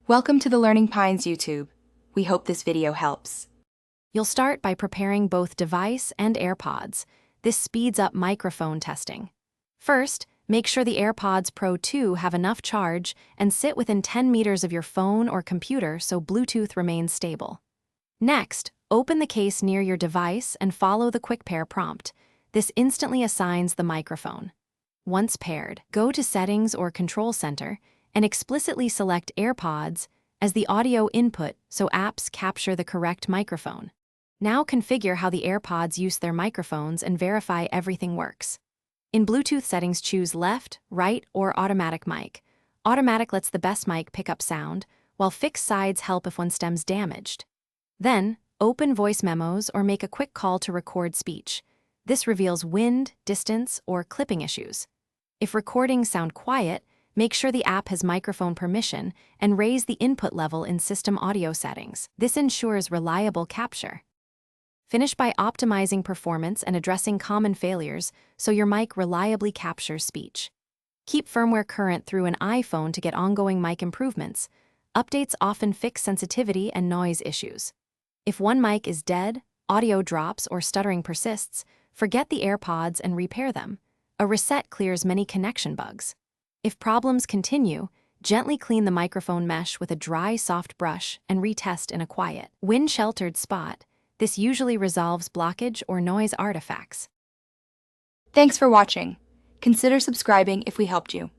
Welcome to the Learning Pines YouTube. We hope this video helps. You'll start by preparing both device and AirPods. This speeds up microphone testing. First, make sure the AirPods Pro 2 have enough charge and sit within 10 meters of your phone or computer so Bluetooth remains stable. Next, open the case near your device and follow the quick pair prompt. This instantly assigns the microphone. Once paired, go to Settings or Control Center and explicitly select AirPods as the audio input so apps capture the correct microphone. Now configure how the AirPods use their microphones and verify everything works. In Bluetooth settings, choose left, right, or automatic mic. Automatic lets the best mic pick up sound, while fixed sides help if one stem's damaged. Then, open voice memos or make a quick call to record speech. This reveals wind, distance, or clipping issues. If recordings sound quiet, make sure the app has microphone permission and raise the input level in system audio settings. This ensures reliable capture. Finish by optimizing performance and addressing common failures so your mic reliably captures speech. Keep firmware current through an iPhone to get ongoing mic improvements. Updates often fix sensitivity and noise issues. If one mic is dead, audio drops, or stuttering persists, forget the AirPods and repair them. A reset clears many connection bugs. If problems continue, gently clean the microphone mesh with a dry, soft brush and retest in a quiet, wind-sheltered spot. This usually resolves blockage or noise artifacts. Thanks for watching. Consider subscribing if we helped you.